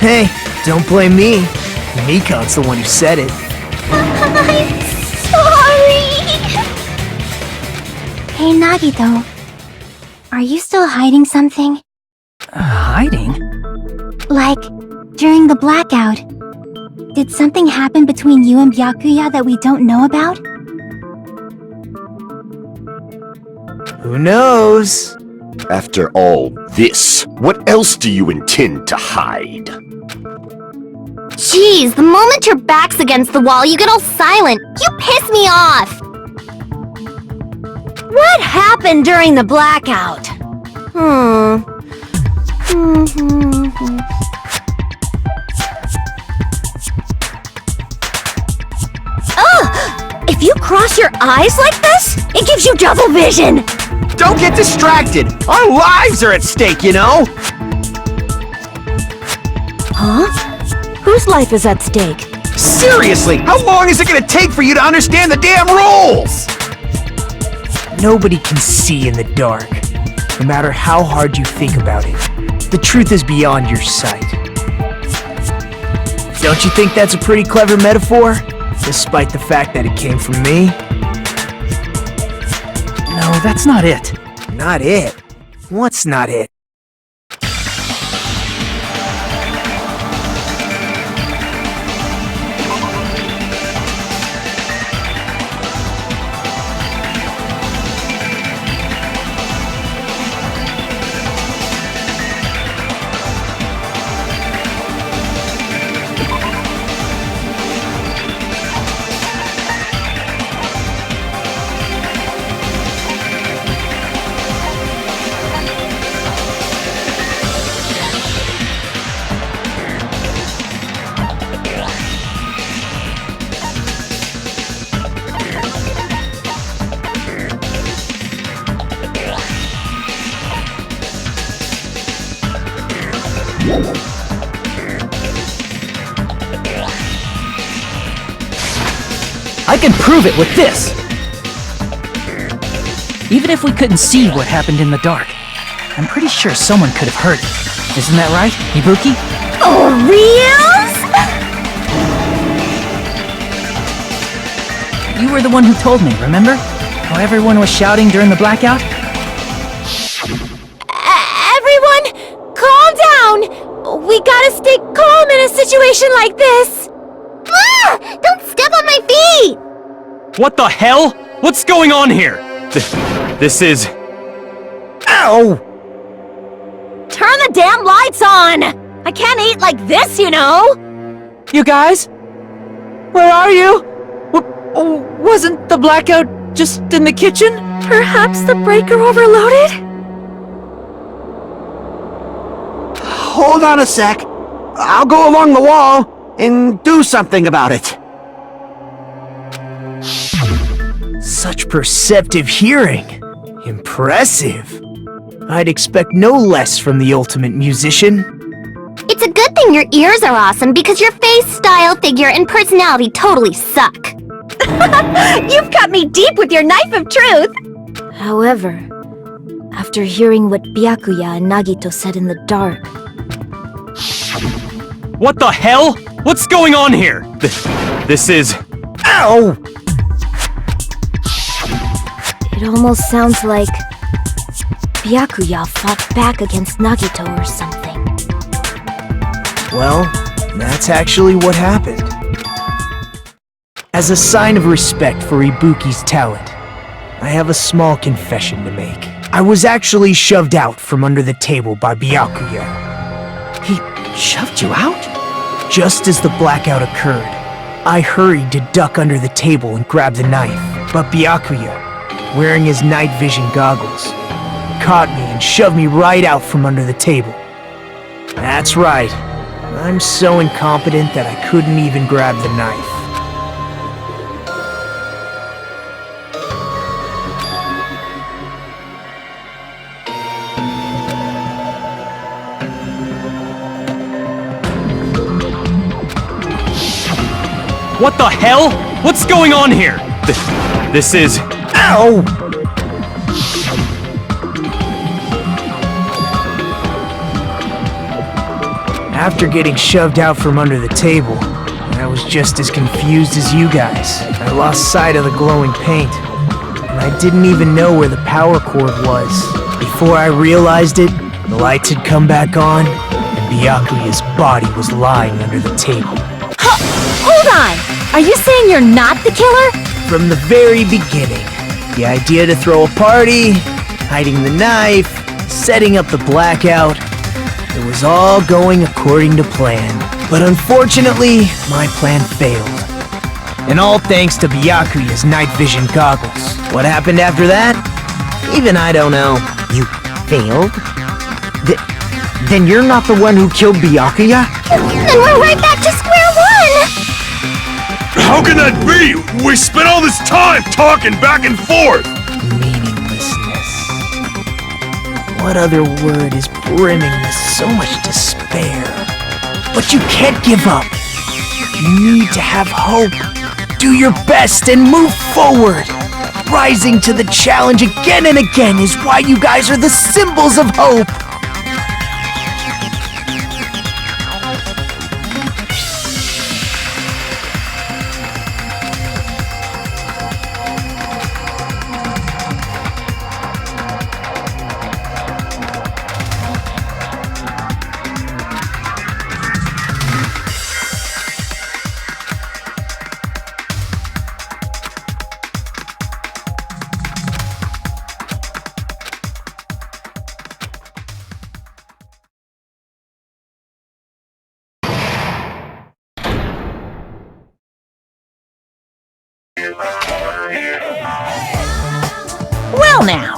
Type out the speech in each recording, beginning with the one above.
Hey, don't blame me. Mikon's the one who said it. I'm sorry. Hey, Nagito. Are you still hiding something? Hiding? Like, during the blackout, did something happen between you and Byakuya that we don't know about? Who knows? After all this, what else do you intend to hide? Jeez, the moment your back's against the wall, you get all silent. You piss me off! What happened during the blackout? Ugh! If you cross your eyes like this, it gives you double vision! Don't get distracted! Our lives are at stake, you know? Huh? Whose life is at stake? Seriously, how long is it gonna take for you to understand the damn rules? Nobody can see in the dark, no matter how hard you think about it. The truth is beyond your sight. Don't you think that's a pretty clever metaphor? Despite the fact that it came from me? No, that's not it. Not it? What's not it? I can prove it with this! Even if we couldn't see what happened in the dark, I'm pretty sure someone could have heard it. Isn't that right, Ibuki? Oh, reals? You were the one who told me, remember? How everyone was shouting during the blackout? Everyone, calm down! We gotta stay calm in a situation like this! Ah! Don't step on my feet! What the hell? What's going on here? This is... Ow! Turn the damn lights on! I can't eat like this, you know! You guys? Where are you? Wasn't the blackout just in the kitchen? Perhaps the breaker overloaded? Hold on a sec. I'll go along the wall and do something about it. Such perceptive hearing. Impressive. I'd expect no less from the ultimate musician. It's a good thing your ears are awesome because your face, style, figure, and personality totally suck. You've cut me deep with your knife of truth! However, after hearing what Byakuya and Nagito said in the dark... What the hell? What's going on here? This is... Ow! It almost sounds like... Byakuya fought back against Nagito or something. Well, that's actually what happened. As a sign of respect for Ibuki's talent, I have a small confession to make. I was actually shoved out from under the table by Byakuya. He shoved you out? Just as the blackout occurred, I hurried to duck under the table and grab the knife, but Byakuya, wearing his night vision goggles, caught me and shoved me right out from under the table. That's right. I'm so incompetent that I couldn't even grab the knife. What the hell? What's going on here? This is... Ow! After getting shoved out from under the table, I was just as confused as you guys. I lost sight of the glowing paint, and I didn't even know where the power cord was. Before I realized it, the lights had come back on, and Byakuya's body was lying under the table. Hold on! Are you saying you're not the killer? From the very beginning, the idea to throw a party, hiding the knife, setting up the blackout, it was all going according to plan. But unfortunately, my plan failed. And all thanks to Byakuya's night vision goggles. What happened after that? Even I don't know. You failed? Then you're not the one who killed Byakuya? Then we're right back to square one! How can that be? We spent all this time talking back and forth! Meaninglessness. What other word is brimming with so much despair? But you can't give up. You need to have hope. Do your best and move forward. Rising to the challenge again and again is why you guys are the symbols of hope. Well now.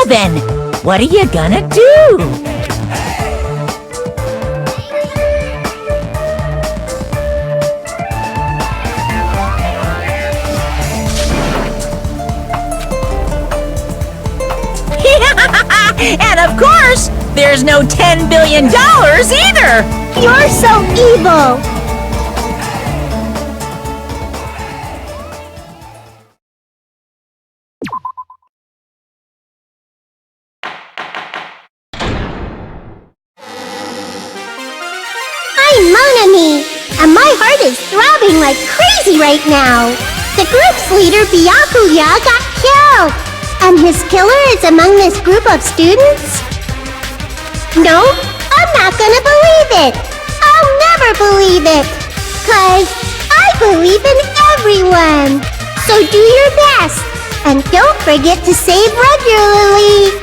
Then, what are you gonna do? And of course, there's no $10 billion either! You're so evil! And my heart is throbbing like crazy right now. The group's leader, Byakuya, got killed. And his killer is among this group of students? No, I'm not gonna believe it. I'll never believe it. 'Cause I believe in everyone. So do your best. And don't forget to save regularly.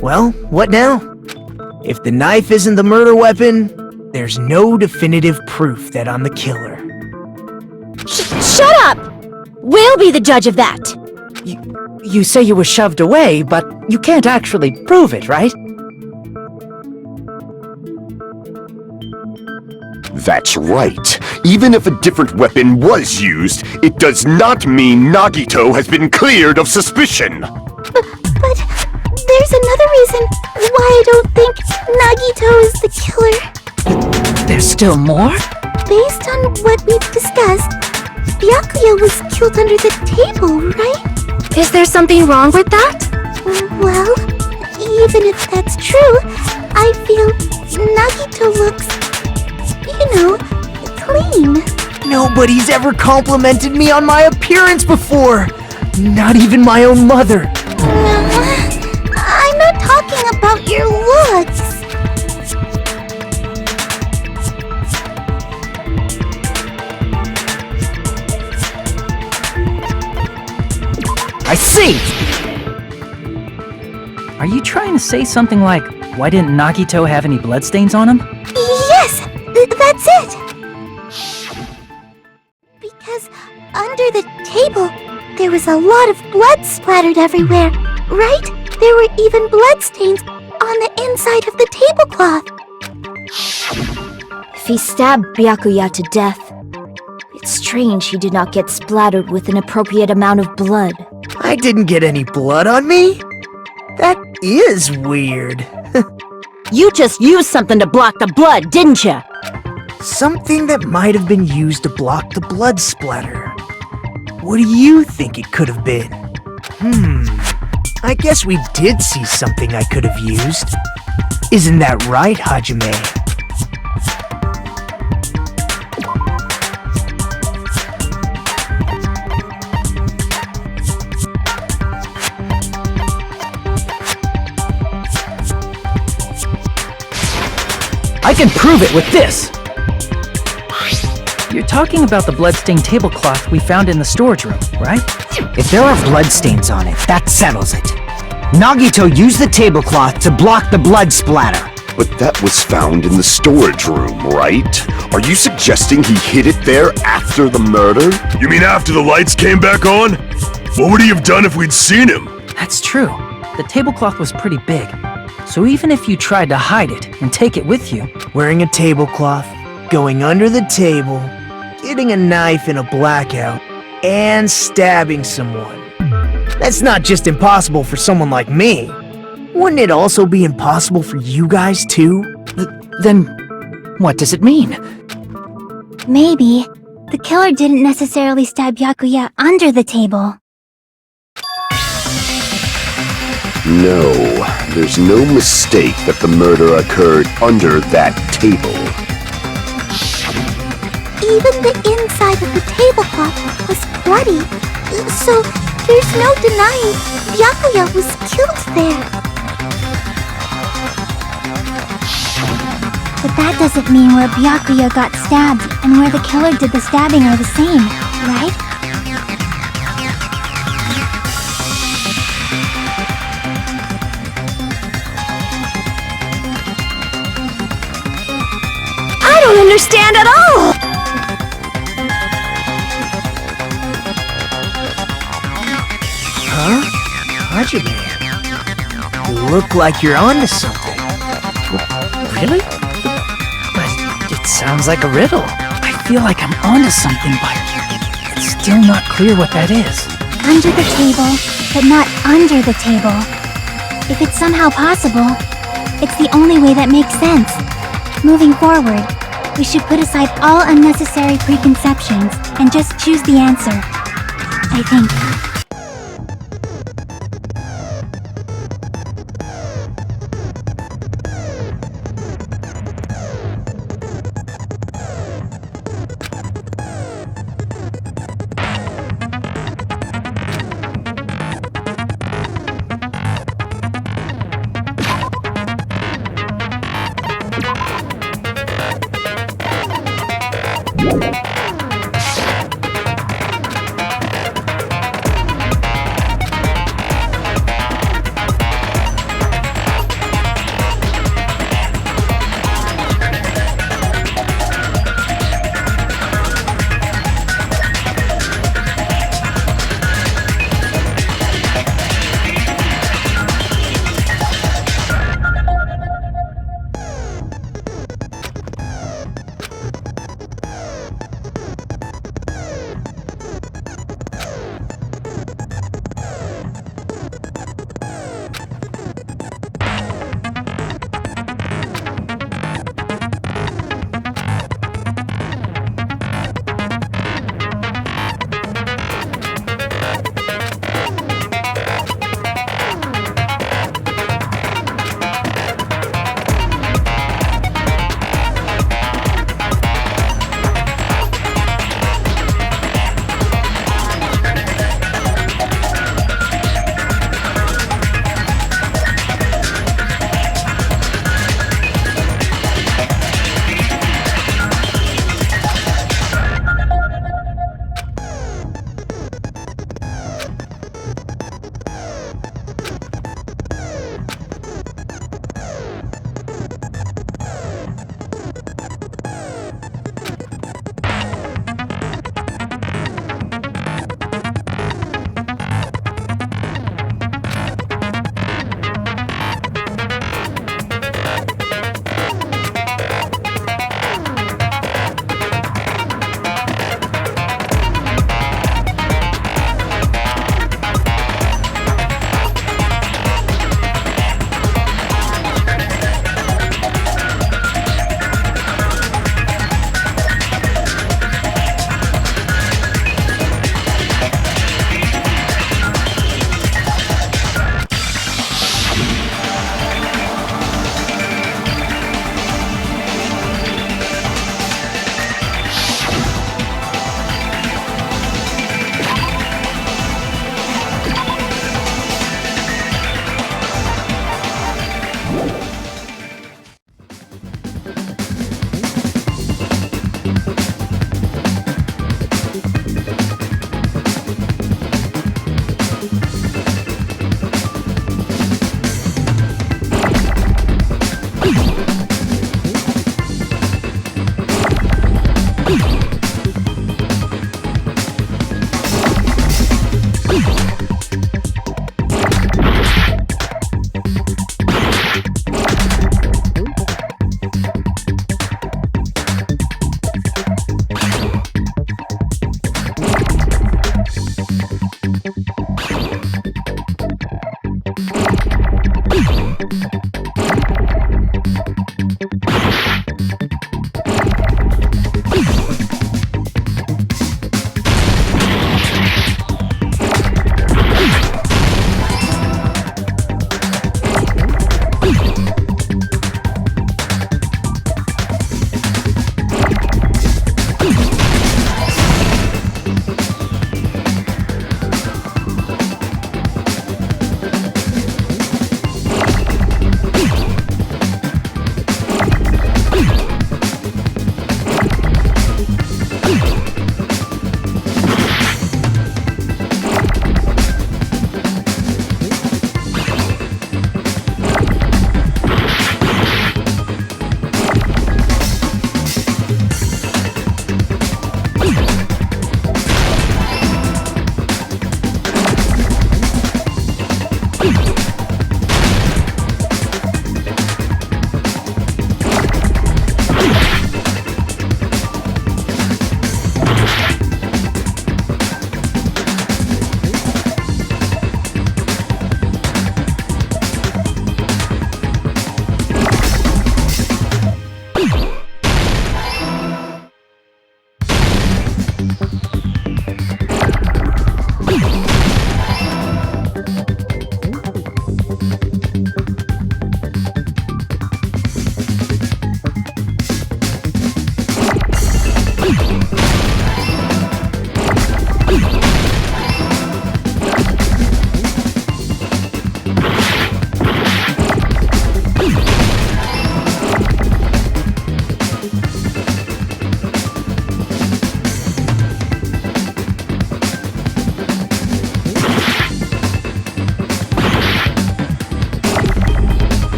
Well, what now? If the knife isn't the murder weapon, there's no definitive proof that I'm the killer. Shut up! We'll be the judge of that. You say you were shoved away, but you can't actually prove it, right? That's right. Even if a different weapon was used, it does not mean Nagito has been cleared of suspicion. But there's another reason why I don't think Nagito is the killer. There's still more? Based on what we've discussed, Byakuya was killed under the table, right? Is there something wrong with that? Well, even if that's true, I feel Nagito looks, clean. Nobody's ever complimented me on my appearance before. Not even my own mother. I'm not talking about your looks. I see! Are you trying to say something like, why didn't Nagito have any bloodstains on him? Yes, that's it! Because under the table, there was a lot of blood splattered everywhere, right? There were even bloodstains on the inside of the tablecloth. If he stabbed Byakuya to death, it's strange he did not get splattered with an appropriate amount of blood. I didn't get any blood on me? That is weird. You just used something to block the blood, didn't you? Something that might have been used to block the blood splatter. What do you think it could have been? I guess we did see something I could have used. Isn't that right, Hajime? I can prove it with this! You're talking about the bloodstained tablecloth we found in the storage room, right? If there are bloodstains on it, that settles it. Nagito used the tablecloth to block the blood splatter. But that was found in the storage room, right? Are you suggesting he hid it there after the murder? You mean after the lights came back on? What would he have done if we'd seen him? That's true. The tablecloth was pretty big. So even if you tried to hide it and take it with you, Wearing a tablecloth, going under the table, getting a knife in a blackout, and stabbing someone. That's not just impossible for someone like me. Wouldn't it also be impossible for you guys too? then what does it mean? Maybe the killer didn't necessarily stab Byakuya under the table. No, there's no mistake that the murder occurred under that table. Even the inside of the tablecloth was bloody, so there's no denying Byakuya was killed there. But that doesn't mean where Byakuya got stabbed and where the killer did the stabbing are the same, right? I don't understand at all! Huh? Hajime, you look like you're onto something. Really? But it sounds like a riddle. I feel like I'm onto something, but it's still not clear what that is. Under the table, but not under the table. If it's somehow possible, it's the only way that makes sense. Moving forward, we should put aside all unnecessary preconceptions and just choose the answer. I think.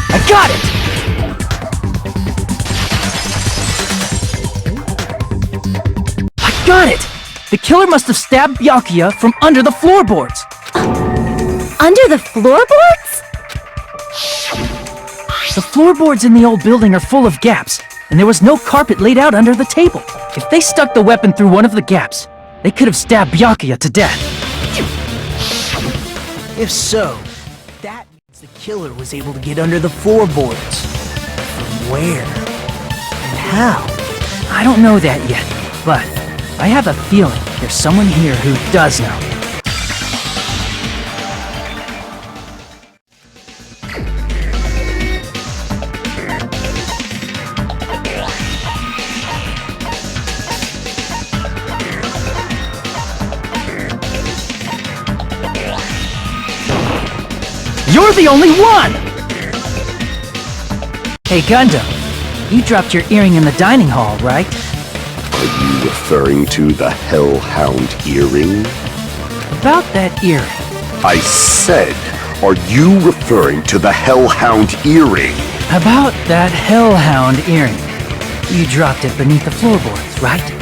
I got it! I got it! The killer must have stabbed Byakuya from under the floorboards. Under the floorboards? The floorboards in the old building are full of gaps, and there was no carpet laid out under the table. If they stuck the weapon through one of the gaps, they could have stabbed Byakuya to death. If so, that means the killer was able to get under the floorboards. From where? And how? I don't know that yet, but I have a feeling there's someone here who does know. You're the only one! Hey, Gundham, you dropped your earring in the dining hall, right? Are you referring to the Hellhound earring? About that earring. I said, are you referring to the Hellhound earring? About that Hellhound earring. You dropped it beneath the floorboards, right?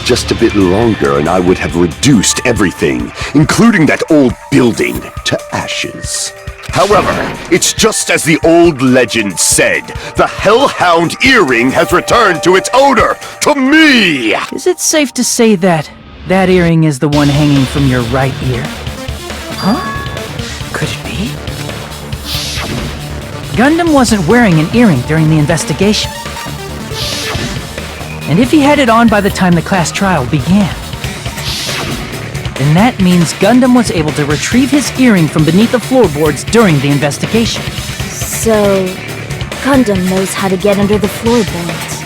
Just a bit longer and I would have reduced everything, including that old building, to ashes. However, it's just as the old legend said. The Hellhound earring has returned to its owner, to me! Is it safe to say that that earring is the one hanging from your right ear? Huh? Could it be? Gundham wasn't wearing an earring during the investigation. And if he had it on by the time the class trial began, then that means Gundham was able to retrieve his earring from beneath the floorboards during the investigation. So, Gundham knows how to get under the floorboards.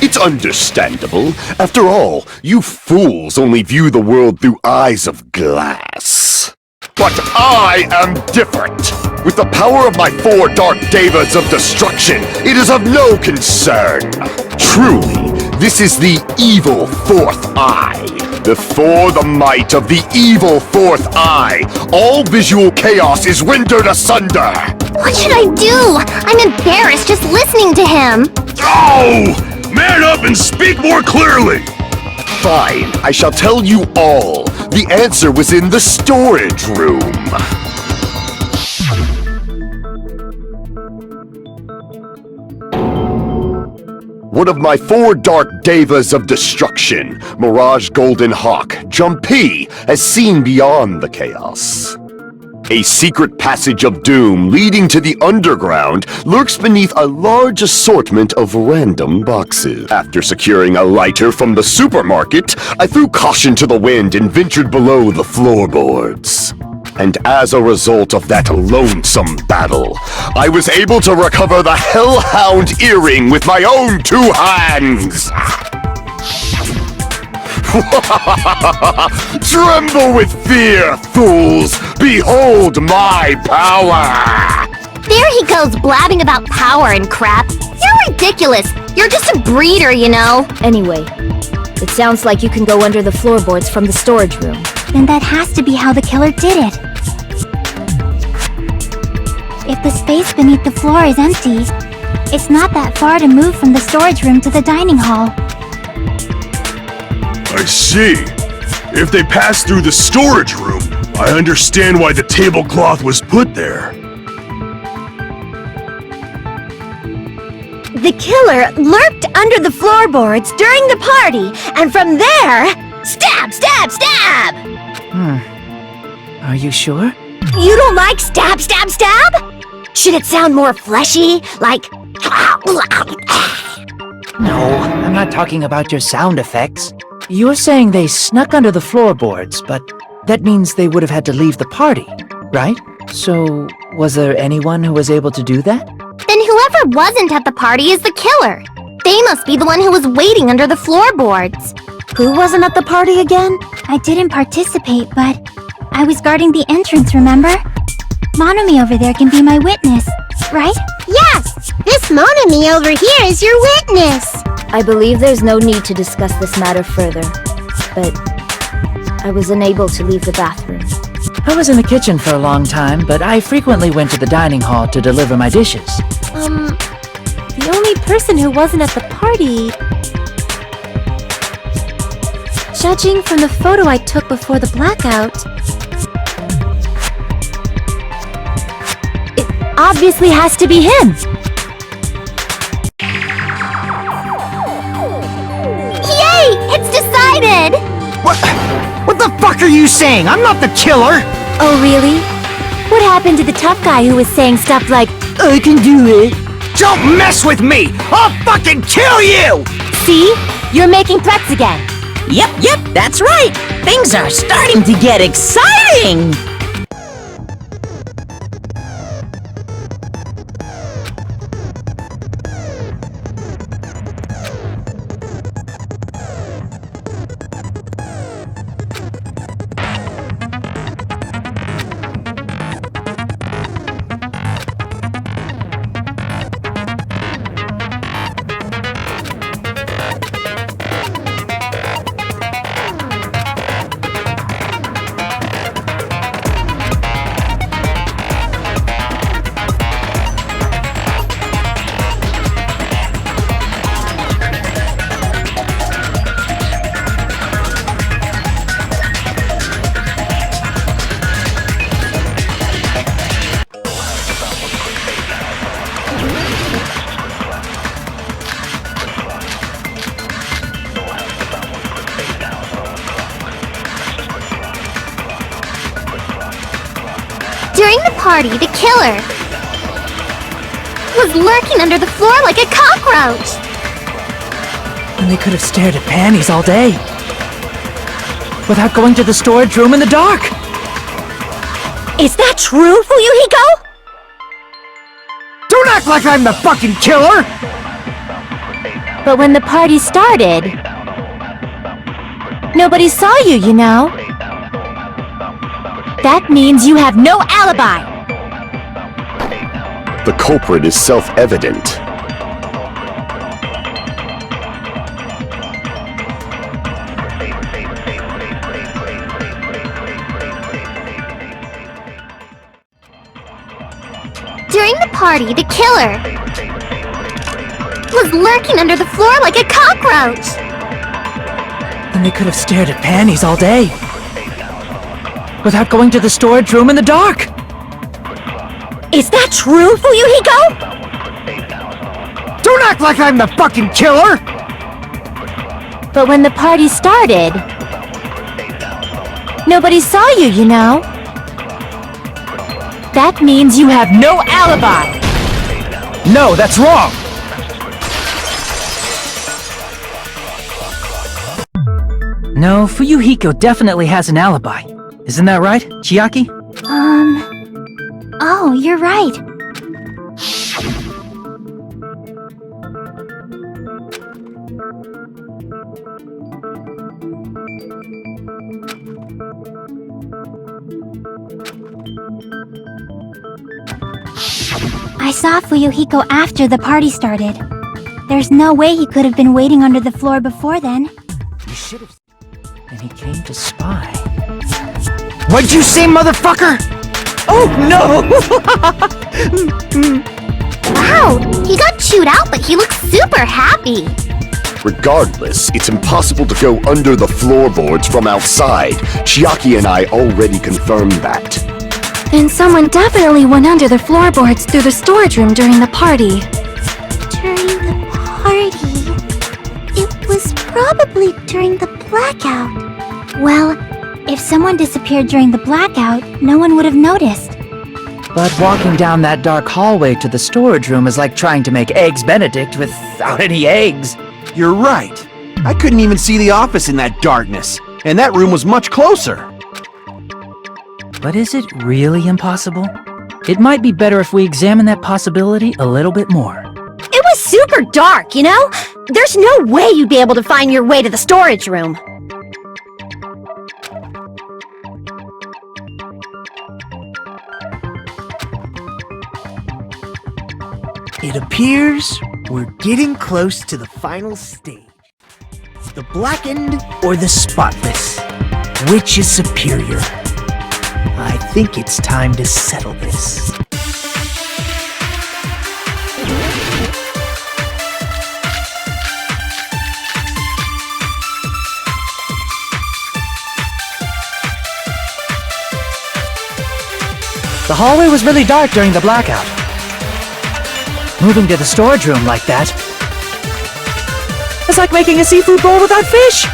It's understandable. After all, you fools only view the world through eyes of glass. But I am different. With the power of my 4 dark devas of destruction, it is of no concern. Truly, this is the evil 4th eye. Before the might of the evil 4th eye, all visual chaos is rendered asunder. What should I do? I'm embarrassed just listening to him. Oh! Man up and speak more clearly! Fine, I shall tell you all. The answer was in the storage room. One of my 4 dark devas of destruction, Mirage Golden Hawk, Jumpy, has seen beyond the chaos. A secret passage of doom leading to the underground lurks beneath a large assortment of random boxes. After securing a lighter from the supermarket, I threw caution to the wind and ventured below the floorboards. And as a result of that lonesome battle, I was able to recover the Hellhound earring with my own 2 hands! Tremble with fear, fools! Behold my power! There he goes blabbing about power and crap. You're ridiculous. You're just a breeder, you know. Anyway, it sounds like you can go under the floorboards from the storage room. Then that has to be how the killer did it. If the space beneath the floor is empty, it's not that far to move from the storage room to the dining hall. I see. If they passed through the storage room, I understand why the tablecloth was put there. The killer lurked under the floorboards during the party, and from there, stab, stab, stab! Are you sure? You don't like stab, stab, stab? Should it sound more fleshy, like... No, I'm not talking about your sound effects. You're saying they snuck under the floorboards, but that means they would have had to leave the party, right? So, was there anyone who was able to do that? Then whoever wasn't at the party is the killer. They must be the one who was waiting under the floorboards. Who wasn't at the party again? I didn't participate, but I was guarding the entrance, remember? Monomi over there can be my witness, right? Yes! This Monomi over here is your witness! I believe there's no need to discuss this matter further, but I was unable to leave the bathroom. I was in the kitchen for a long time, but I frequently went to the dining hall to deliver my dishes. The only person who wasn't at the party... Judging from the photo I took before the blackout... It obviously has to be him! Yay! It's decided! What the fuck are you saying? I'm not the killer! Oh, really? What happened to the tough guy who was saying stuff like, I can do it. Don't mess with me! I'll fucking kill you! see? You're making threats again. Yep, that's right. Things are starting to get exciting! During the party, the killer was lurking under the floor like a cockroach. And they could have stared at panties all day. Without going to the storage room in the dark. Is that true, Fuyuhiko? Don't act like I'm the fucking killer! But when the party started, nobody saw you, you know. That means you have no alibi! The culprit is self-evident. During the party, the killer was lurking under the floor like a cockroach. And they could have stared at panties all day. Without going to the storage room in the dark. Is that true, Fuyuhiko? Don't act like I'm the fucking killer! But when the party started, nobody saw you, you know. That means you have no alibi! No, that's wrong! No, Fuyuhiko definitely has an alibi. Isn't that right, Chiaki? Oh, you're right. I saw Fuyuhiko after the party started. There's no way he could have been waiting under the floor before then. You should have. And he came to spy. What'd you say, motherfucker? Oh, no! Wow, he got chewed out, but he looks super happy. Regardless, it's impossible to go under the floorboards from outside. Chiaki and I already confirmed that. Then someone definitely went under the floorboards through the storage room during the party. During the party? It was probably during the blackout. Well, if someone disappeared during the blackout, no one would have noticed. But walking down that dark hallway to the storage room is like trying to make Eggs Benedict without any eggs. You're right. I couldn't even see the office in that darkness, and that room was much closer. But is it really impossible? It might be better if we examine that possibility a little bit more. It was super dark, you know? There's no way you'd be able to find your way to the storage room. It appears we're getting close to the final stage. The blackened or the spotless? Which is superior? I think it's time to settle this. The hallway was really dark during the blackout. Moving to the storage room like that, it's like making a seafood bowl without fish!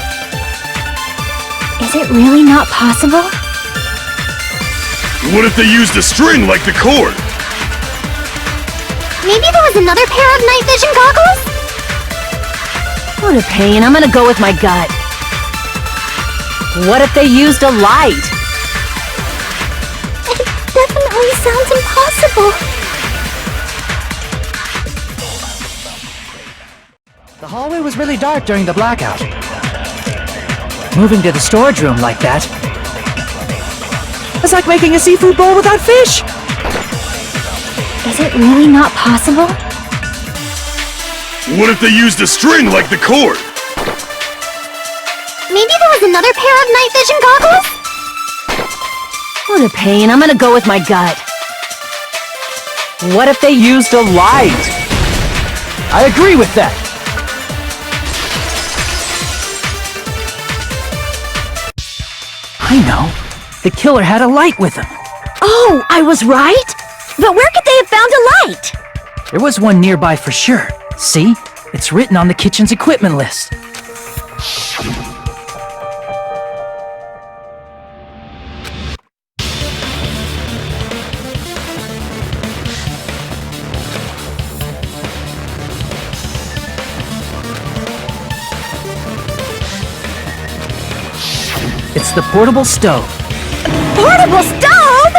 Is it really not possible? What if they used a string like the cord? Maybe there was another pair of night vision goggles? What a pain, I'm gonna go with my gut. What if they used a light? It definitely sounds impossible. The hallway was really dark during the blackout. Moving to the storage room like that, it's like making a seafood bowl without fish! Is it really not possible? What if they used a string like the cord? Maybe there was another pair of night vision goggles? What a pain, I'm gonna go with my gut. What if they used a light? I agree with that! I know. The killer had a light with him. Oh, I was right? But where could they have found a light? There was one nearby for sure. See? It's written on the kitchen's equipment list. It's the portable stove. Portable stove?!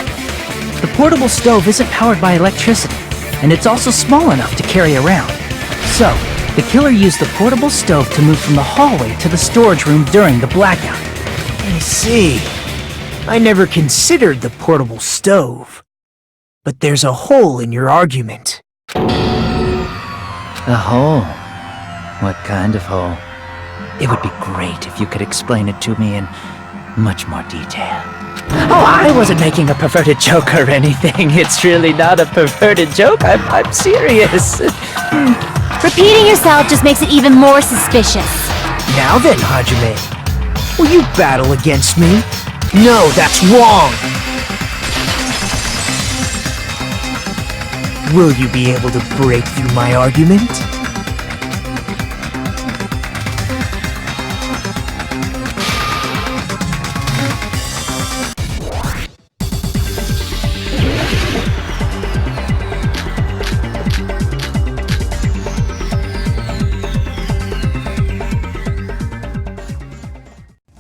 The portable stove isn't powered by electricity, and it's also small enough to carry around. So, the killer used the portable stove to move from the hallway to the storage room during the blackout. I see. I never considered the portable stove. But there's a hole in your argument. A hole? What kind of hole? It would be great if you could explain it to me in much more detail. Oh, I wasn't making a perverted joke or anything. It's really not a perverted joke. I'm serious. Repeating yourself just makes it even more suspicious. Now then, Hajime. Will you battle against me? No, that's wrong! Will you be able to break through my argument?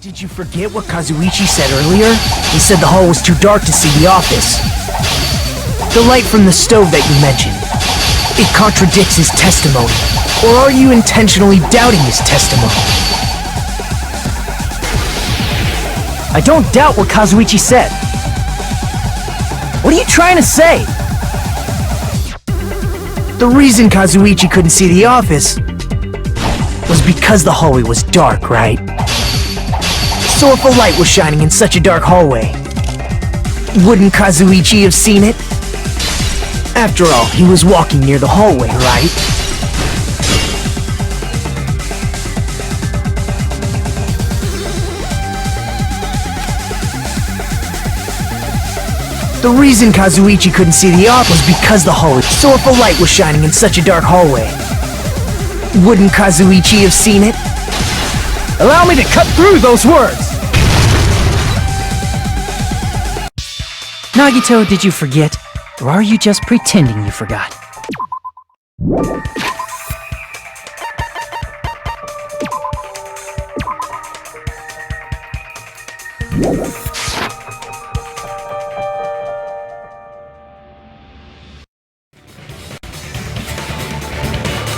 Did you forget what Kazuichi said earlier? He said the hall was too dark to see the office. The light from the stove that you mentioned, it contradicts his testimony. Or are you intentionally doubting his testimony? I don't doubt what Kazuichi said. What are you trying to say? The reason Kazuichi couldn't see the office was because the hallway was dark, right? So if a light was shining in such a dark hallway, wouldn't Kazuichi have seen it? After all, he was walking near the hallway, right? The reason Kazuichi couldn't see the office was because the hallway. So if a light was shining in such a dark hallway, wouldn't Kazuichi have seen it? Allow me to cut through those words! Nagito, did you forget? Or are you just pretending you forgot?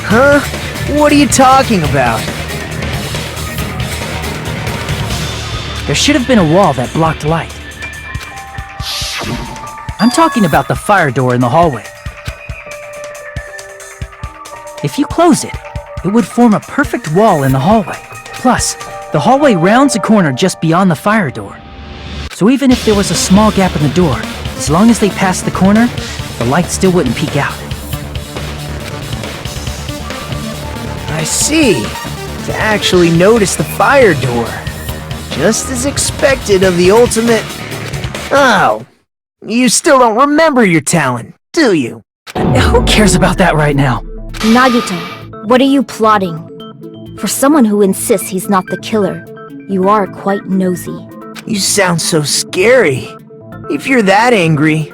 Huh? What are you talking about? There should have been a wall that blocked light. I'm talking about the fire door in the hallway. If you close it, it would form a perfect wall in the hallway. Plus, the hallway rounds a corner just beyond the fire door. So even if there was a small gap in the door, as long as they passed the corner, the light still wouldn't peek out. I see. To actually notice the fire door. Just as expected of the ultimate... Oh. You still don't remember your talent, do you? Who cares about that right now? Nagito, what are you plotting? For someone who insists he's not the killer, you are quite nosy. You sound so scary. If you're that angry,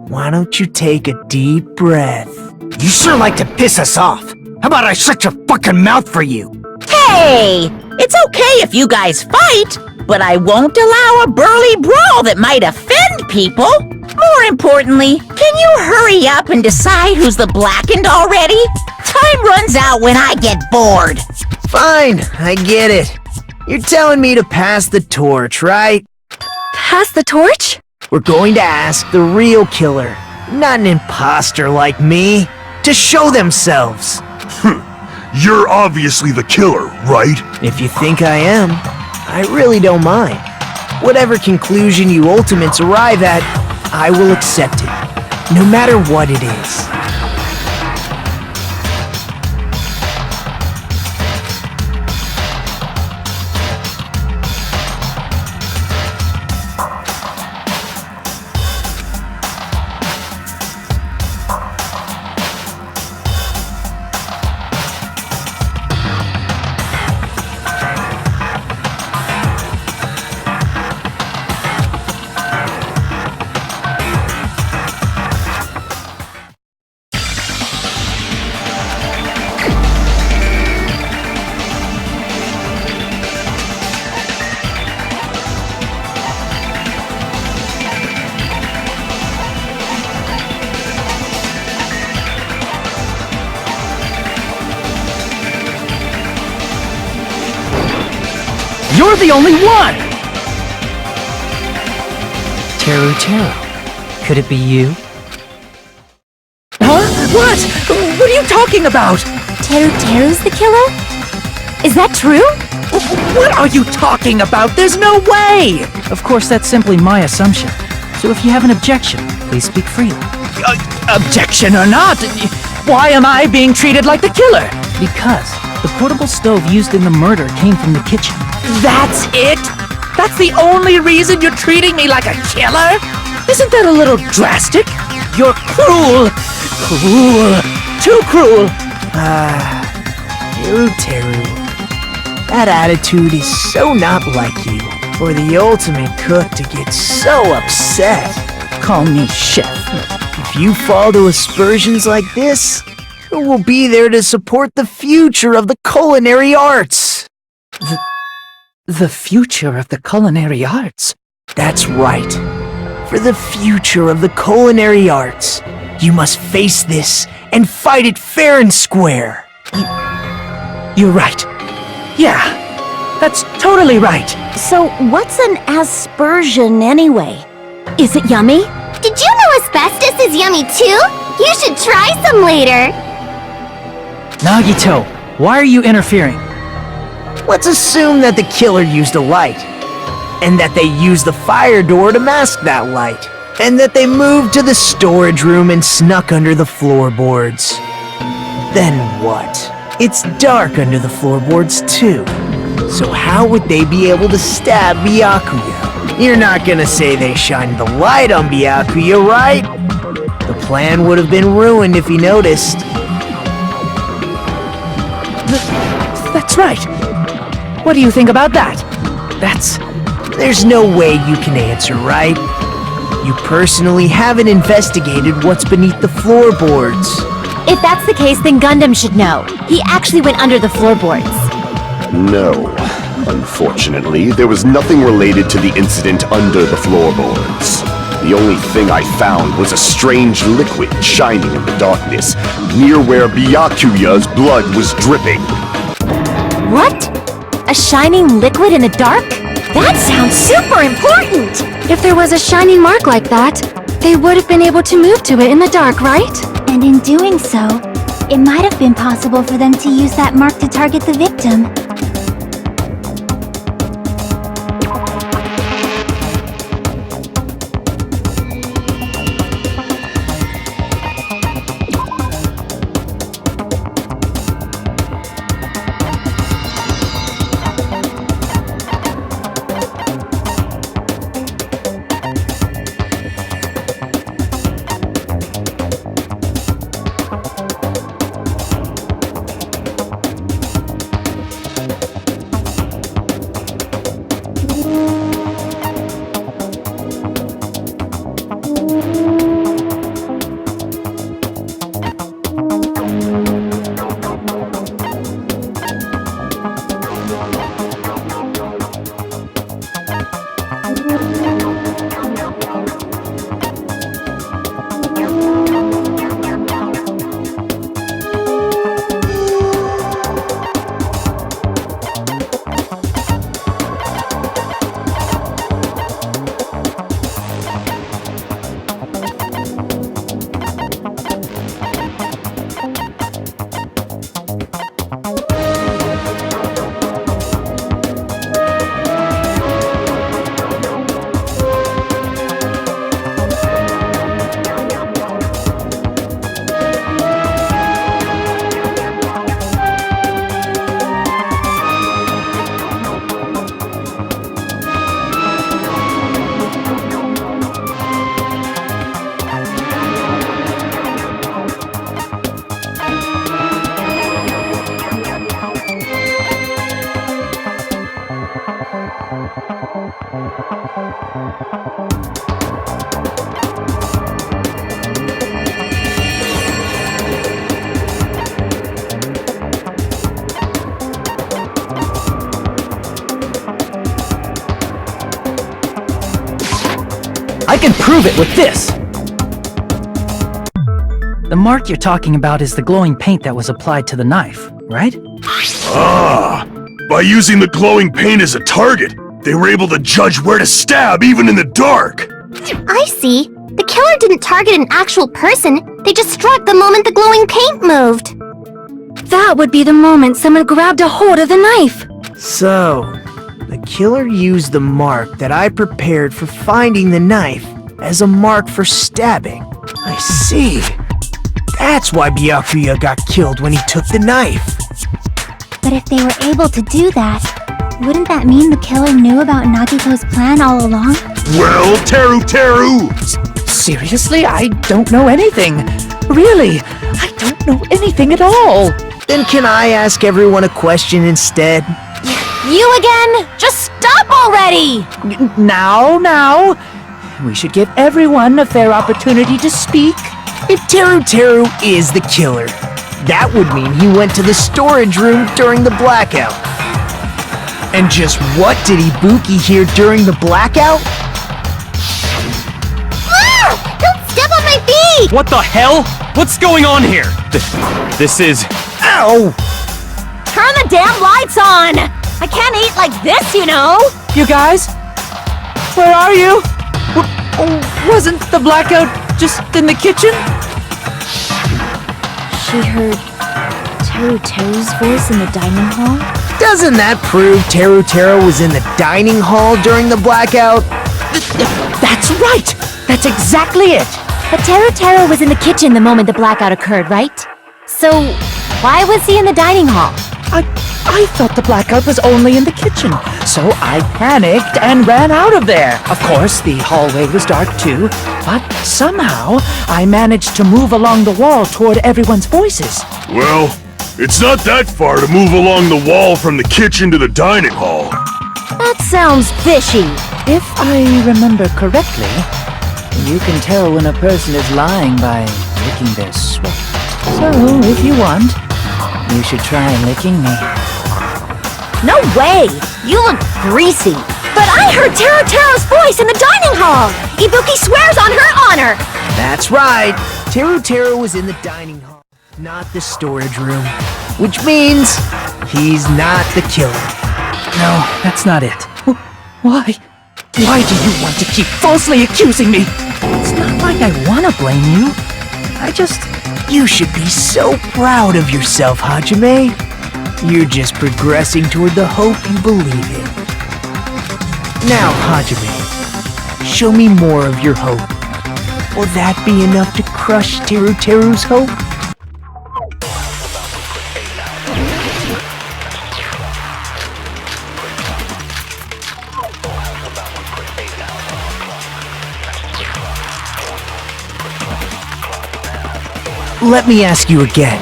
why don't you take a deep breath? You sure like to piss us off. How about I shut your fucking mouth for you? Hey! It's okay if you guys fight, but I won't allow a burly brawl that might offend people. More importantly, can you hurry up and decide who's the blackened already? Time runs out when I get bored. Fine, I get it. You're telling me to pass the torch, right? Pass the torch? We're going to ask the real killer, not an imposter like me, to show themselves. You're obviously the killer, right? If you think I am, I really don't mind. Whatever conclusion you ultimates arrive at, I will accept it, no matter what it is. You're the only one! Teruteru. Could it be you? Huh? What? What are you talking about? Teruteru's the killer? Is that true? What are you talking about? There's no way! Of course, that's simply my assumption. So if you have an objection, please speak freely. Objection or not, why am I being treated like the killer? Because the portable stove used in the murder came from the kitchen. That's it? That's the only reason you're treating me like a killer? Isn't that a little drastic? You're cruel! Cruel! Too cruel! Teruteru. That attitude is so not like you. For the ultimate cook to get so upset. Call me chef. If you fall to aspersions like this, who will be there to support the future of the culinary arts? The future of the culinary arts? That's right. For the future of the culinary arts, you must face this and fight it fair and square. You're right. Yeah, that's totally right. So what's an aspersion anyway? Is it yummy? Did you know asbestos is yummy too? You should try some later. Nagito, why are you interfering? Let's assume that the killer used a light, and that they used the fire door to mask that light, and that they moved to the storage room and snuck under the floorboards. Then what? It's dark under the floorboards too. So how would they be able to stab Byakuya? You're not gonna say they shined the light on Byakuya, right? The plan would have been ruined if he noticed. That's right. What do you think about that? There's no way you can answer, right? You personally haven't investigated what's beneath the floorboards. If that's the case, then Gundham should know. He actually went under the floorboards. No, Unfortunately, there was nothing related to the incident under the floorboards. The only thing I found was a strange liquid shining in the darkness, near where Byakuya's blood was dripping. What? A shining liquid in the dark? That sounds super important! If there was a shining mark like that, they would have been able to move to it in the dark, right? And in doing so, it might have been possible for them to use that mark to target the victim. I can prove it with this! The mark you're talking about is the glowing paint that was applied to the knife, right? Ah! By using the glowing paint as a target, they were able to judge where to stab even in the dark! I see. The killer didn't target an actual person, they just struck the moment the glowing paint moved. That would be the moment someone grabbed a hold of the knife. So, the killer used the mark that I prepared for finding the knife as a mark for stabbing. I see. That's why Byakuya got killed when he took the knife. But if they were able to do that, wouldn't that mean the killer knew about Nagito's plan all along? Well, Teruteru! Seriously? I don't know anything. Really, I don't know anything at all. Then can I ask everyone a question instead? You again? Just stop already! Now. We should give everyone a fair opportunity to speak. If Teruteru is the killer, that would mean he went to the storage room during the blackout. And just what did Ibuki hear during the blackout? Ah! Don't step on my feet! What the hell? What's going on here? This is... Ow! Turn the damn lights on! I can't eat like this, you know! You guys? Where are you? Wasn't the blackout just in the kitchen? She heard Teruteru's voice in the dining hall? Doesn't that prove Teruteru was in the dining hall during the blackout? That's right! That's exactly it! But Teruteru was in the kitchen the moment the blackout occurred, right? So, why was he in the dining hall? I thought the blackout was only in the kitchen, so I panicked and ran out of there. Of course, the hallway was dark too, but somehow I managed to move along the wall toward everyone's voices. Well, it's not that far to move along the wall from the kitchen to the dining hall. That sounds fishy. If I remember correctly, you can tell when a person is lying by licking their sweat. So, if you want, you should try licking me. No way! You look greasy. But I heard Teruteru's voice in the dining hall! Ibuki swears on her honor! That's right. Teruteru was in the dining hall, not the storage room. Which means he's not the killer. No, that's not it. Why? Why do you want to keep falsely accusing me? It's not like I want to blame you. You should be so proud of yourself, Hajime. You're just progressing toward the hope you believe in. Now, Hajime, show me more of your hope. Will that be enough to crush Teruteru's hope? Let me ask you again.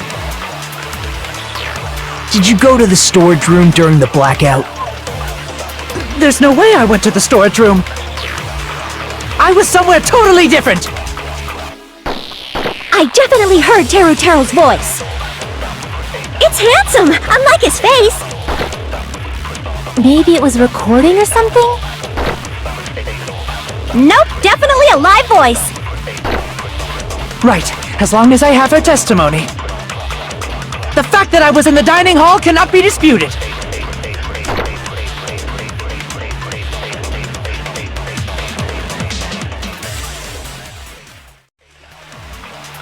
Did you go to the storage room during the blackout? There's no way I went to the storage room. I was somewhere totally different. I definitely heard Teruteru's voice. It's handsome, unlike his face. Maybe it was recording or something? Nope, definitely a live voice. Right, as long as I have her testimony. The fact that I was in the dining hall cannot be disputed.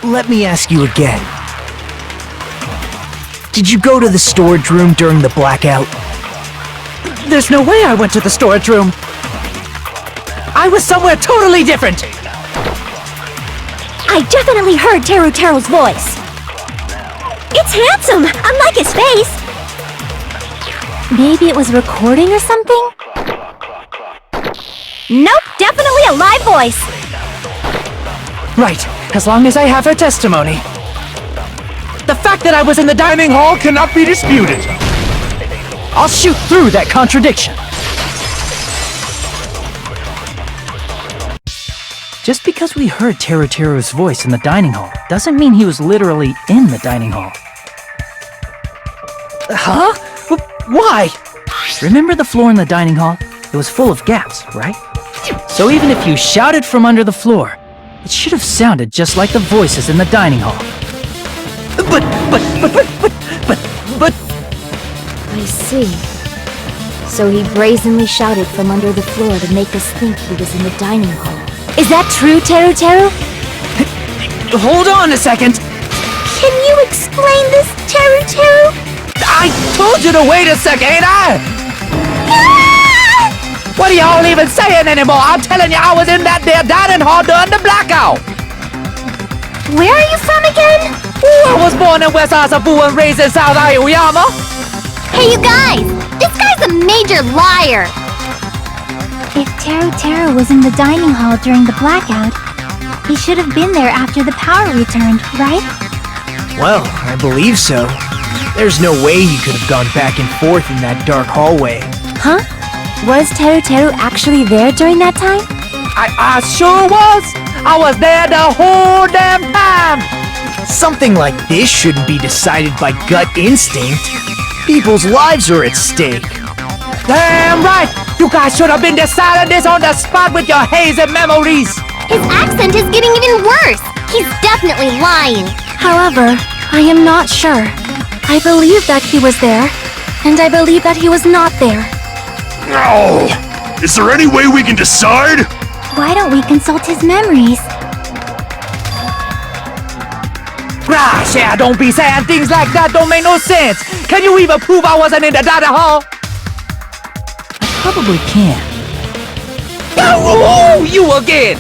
Let me ask you again. Did you go to the storage room during the blackout? There's no way I went to the storage room. I was somewhere totally different. I definitely heard Teruteru's voice. It's handsome, unlike his face. Maybe it was recording or something? Nope, definitely a live voice. Right, as long as I have her testimony. The fact that I was in the dining hall cannot be disputed. I'll shoot through that contradiction. Just because we heard Teruteru's voice in the dining hall doesn't mean he was literally in the dining hall. Huh? Why? Remember the floor in the dining hall? It was full of gaps, right? So even if you shouted from under the floor, it should have sounded just like the voices in the dining hall. But... I see. So he brazenly shouted from under the floor to make us think he was in the dining hall. Is that true, Teruteru? Hold on a second! Can you explain this, Teruteru? I told you to wait a second, ain't I? What are y'all even saying anymore? I'm telling you, I was in that there dining hall during the blackout! Where are you from again? Ooh, I was born in West Asabu and raised in South Aoyama. Hey, you guys! This guy's a major liar! If Teruteru was in the dining hall during the blackout, he should have been there after the power returned, right? Well, I believe so. There's no way he could have gone back and forth in that dark hallway. Huh? Was Teruteru actually there during that time? I sure was! I was there the whole damn time! Something like this shouldn't be decided by gut instinct. People's lives are at stake. Damn right! You guys should have been deciding this on the spot with your hazy memories! His accent is getting even worse! He's definitely lying! However, I am not sure. I believe that he was there, and I believe that he was not there. Oh, is there any way we can decide? Why don't we consult his memories? Gosh, yeah, don't be saying things like that, don't make no sense! Can you even prove I wasn't in the dining hall? I probably can. Oh, you again!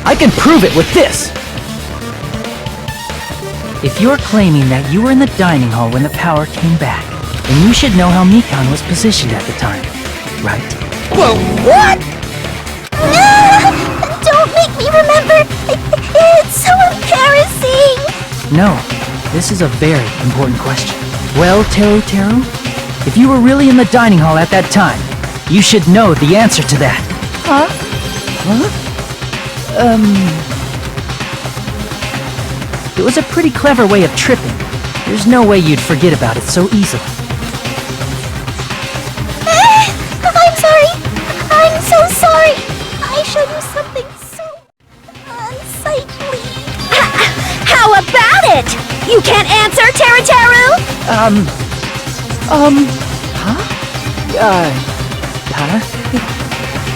I can prove it with this! If you're claiming that you were in the dining hall when the power came back, then you should know how Mikan was positioned at the time, right? Well, what? Don't make me remember! It's so embarrassing! No, this is a very important question. Well, Teruteru, if you were really in the dining hall at that time, you should know the answer to that. Huh? It was a pretty clever way of tripping. There's no way you'd forget about it so easily. I'm sorry! I'm so sorry! I showed you something so unsightly. How about it? You can't answer, Teruteru?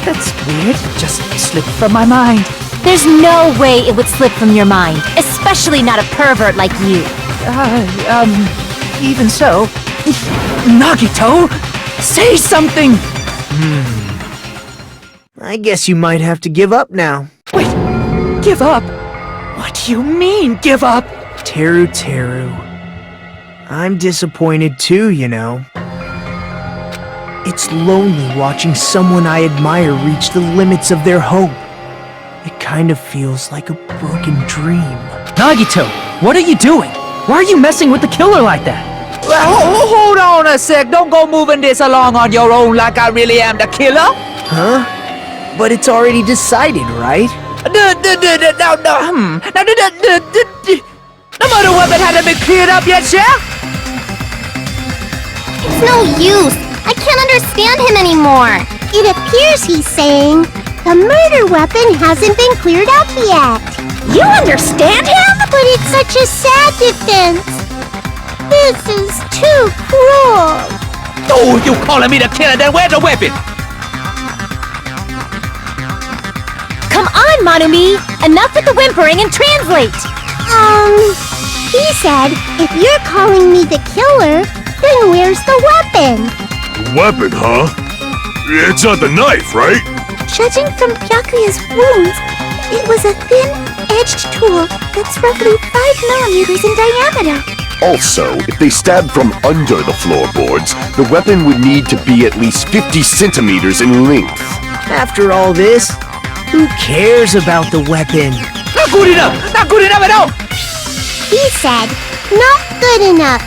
That's weird. Just slipped from my mind. There's no way it would slip from your mind, especially not a pervert like you. Even so... Nagito! Say something! I guess you might have to give up now. Wait, give up? What do you mean, give up? Teruteru. I'm disappointed too, you know. It's lonely watching someone I admire reach the limits of their hope. It kind of feels like a broken dream. Nagito, what are you doing? Why are you messing with the killer like that? Hold on a sec. Don't go moving this along on your own like I really am the killer. Huh? But it's already decided, right? The murder weapon hasn't been cleared up yet, Chef? It's no use. I can't understand him anymore. It appears he's saying the murder weapon hasn't been cleared up yet. You understand him? But it's such a sad defense. This is too cruel. Oh, you calling me the killer? Then where's the weapon? Come on, Monumi! Enough with the whimpering and translate! He said, if you're calling me the killer, then where's the weapon? Weapon, huh? It's not the knife, right? Judging from Byakuya's wounds, it was a thin-edged tool that's roughly 5 millimeters in diameter. Also, if they stabbed from under the floorboards, the weapon would need to be at least 50 centimeters in length. After all this, who cares about the weapon? Not good enough! Not good enough at all! He said, not good enough.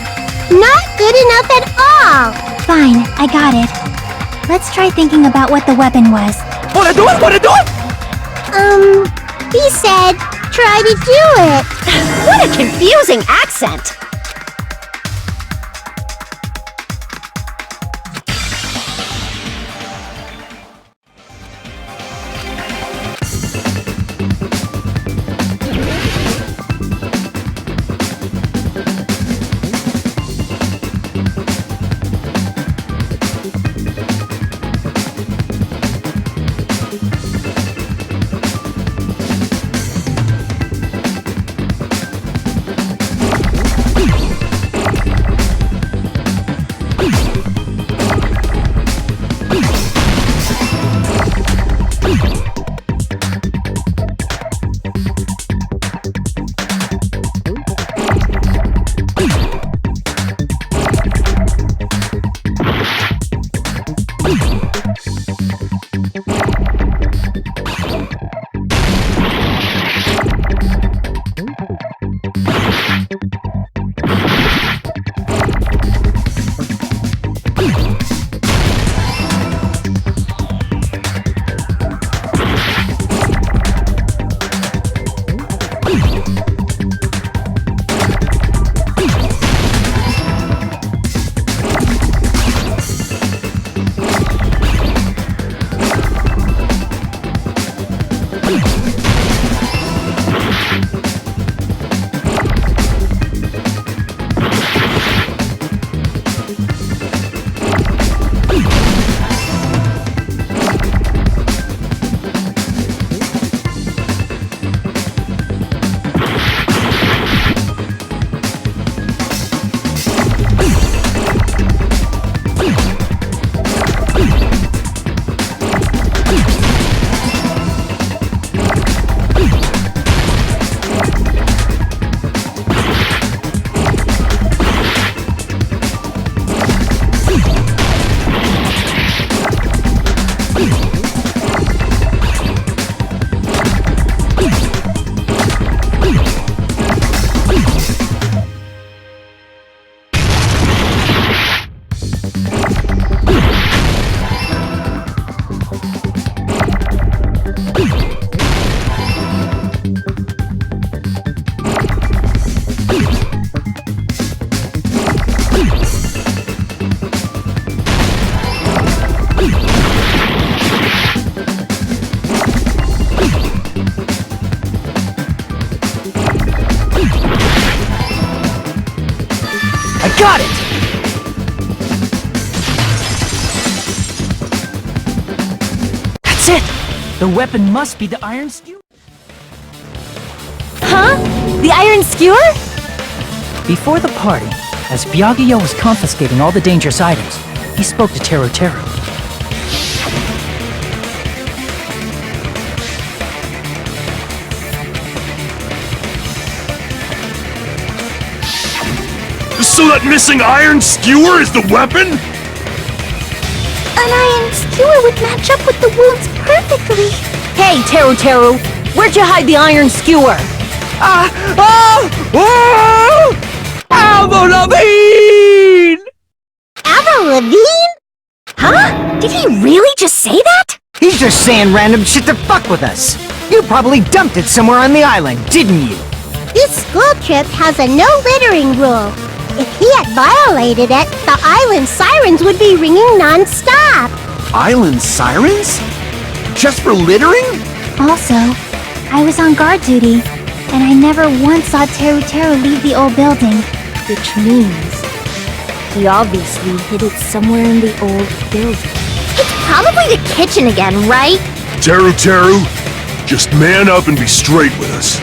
Not good enough at all. Fine, I got it. Let's try thinking about what the weapon was. Wanna do it? Wanna do it? He said, try to do it. What a confusing accent. got it! That's it! The weapon must be the iron skewer. Huh? The iron skewer? Before the party, as Byakuya was confiscating all the dangerous items, he spoke to Teruteru. So that missing iron skewer is the weapon? An iron skewer would match up with the wounds perfectly. Hey, Teruteru! Where'd you hide the iron skewer? Avril Lavigne! Avril Lavigne? Huh? Did he really just say that? He's just saying random shit to fuck with us. You probably dumped it somewhere on the island, didn't you? This school trip has a no littering rule. If he had violated it, the island sirens would be ringing non-stop. Island sirens? Just for littering? Also, I was on guard duty, and I never once saw Teruteru leave the old building. Which means he obviously hid it somewhere in the old building. It's probably the kitchen again, right? Teruteru, just man up and be straight with us.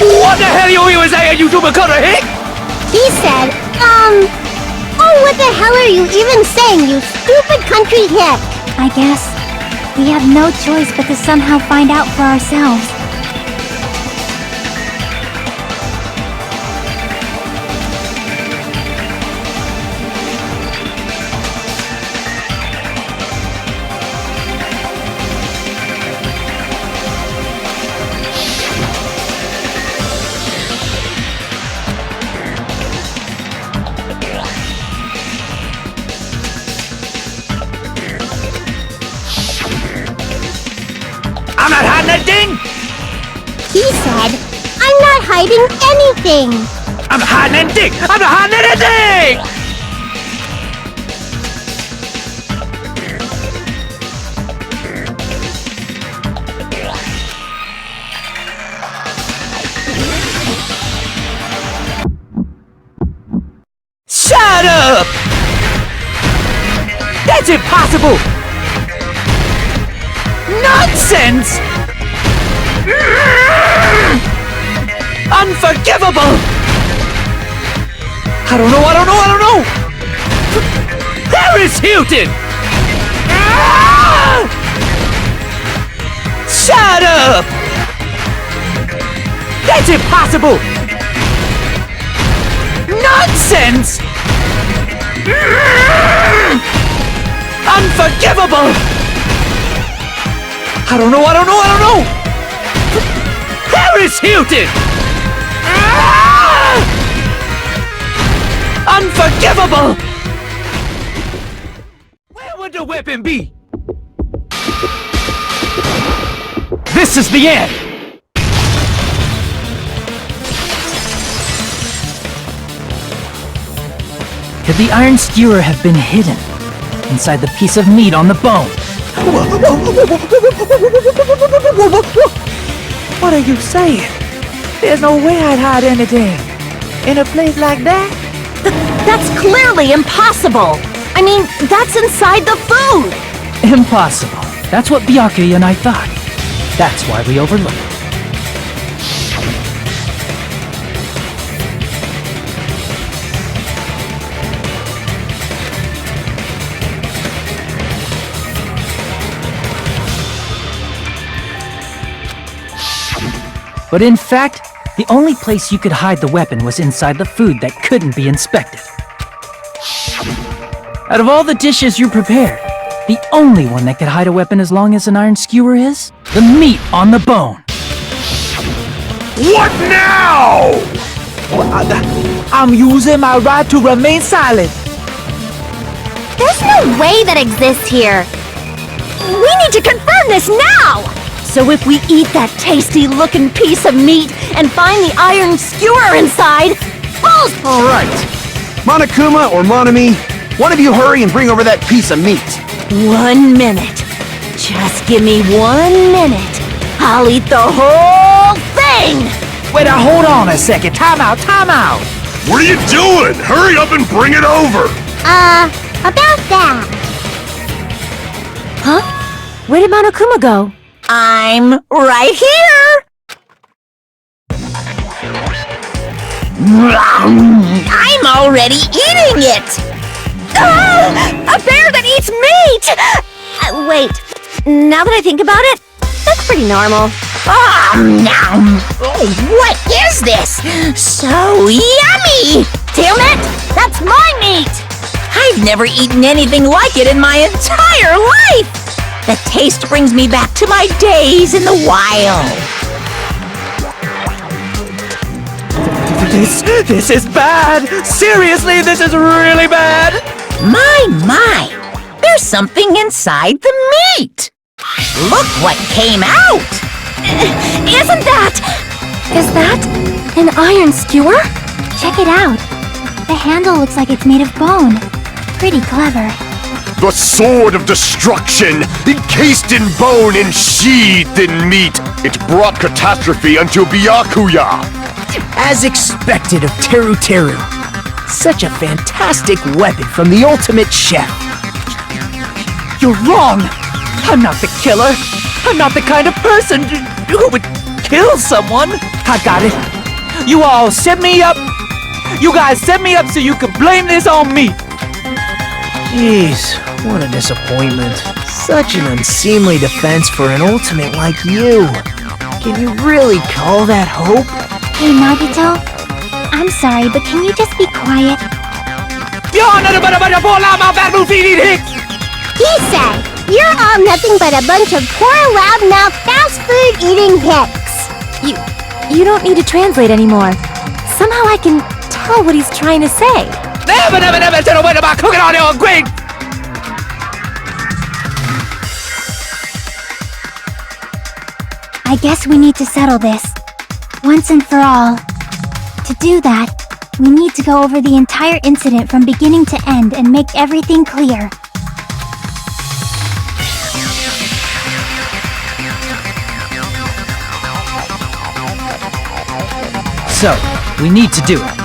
What the hell you even saying, you Jubakota hick? He said, oh, what the hell are you even saying, you stupid country hick? I guess we have no choice but to somehow find out for ourselves. I'm not hiding that thing! He said, I'm not hiding anything! I'm not hiding anything! I'm not hiding anything! Shut up! That's impossible! Nonsense! Unforgivable! I don't know! Paris Hilton! Ah! Shut up! That's impossible! Nonsense! Unforgivable! I don't know! Paris Hilton! Ah! Unforgivable! Where would the weapon be? This is the end! Could the iron skewer have been hidden inside the piece of meat on the bone? What are you saying? There's no way I'd hide anything in a place like that. That's clearly impossible! I mean, that's inside the food! Impossible. That's what Byakuya and I thought. That's why we overlooked it. But in fact, the only place you could hide the weapon was inside the food that couldn't be inspected. Out of all the dishes you prepared, the only one that could hide a weapon as long as an iron skewer is the meat on the bone. What now? I'm using my right to remain silent. There's no way that exists here. We need to confirm this now! So if we eat that tasty-looking piece of meat and find the iron skewer inside, balls! All right. Monokuma or Monami, one of you hurry and bring over that piece of meat. 1 minute. Just give me 1 minute. I'll eat the whole thing! Wait, hold on a second. Time out. What are you doing? Hurry up and bring it over! About that. Huh? Where did Monokuma go? I'm right here! I'm already eating it! A bear that eats meat! Wait, now that I think about it, that's pretty normal. What is this? So yummy! Damn it! That's my meat! I've never eaten anything like it in my entire life! The taste brings me back to my days in the wild. This is bad. Seriously, this is really bad. My, there's something inside the meat. Look what came out. Isn't that... Is that an iron skewer? Check it out. The handle looks like it's made of bone. Pretty clever. The sword of destruction, encased in bone and sheathed in meat. It brought catastrophe unto Byakuya. As expected of Teruteru. Such a fantastic weapon from the ultimate chef. You're wrong. I'm not the killer. I'm not the kind of person who would kill someone. I got it. You all set me up. You guys set me up so you could blame this on me. Jeez, what a disappointment. Such an unseemly defense for an ultimate like you. Can you really call that hope? Hey, Nagito. I'm sorry, but can you just be quiet? He said, you're all nothing but a bunch of poor, loudmouth, fast food eating hicks. You don't need to translate anymore. Somehow I can tell what he's trying to say. Never said a word about cooking on your green. I guess we need to settle this. Once and for all. To do that, we need to go over the entire incident from beginning to end and make everything clear. So, we need to do it.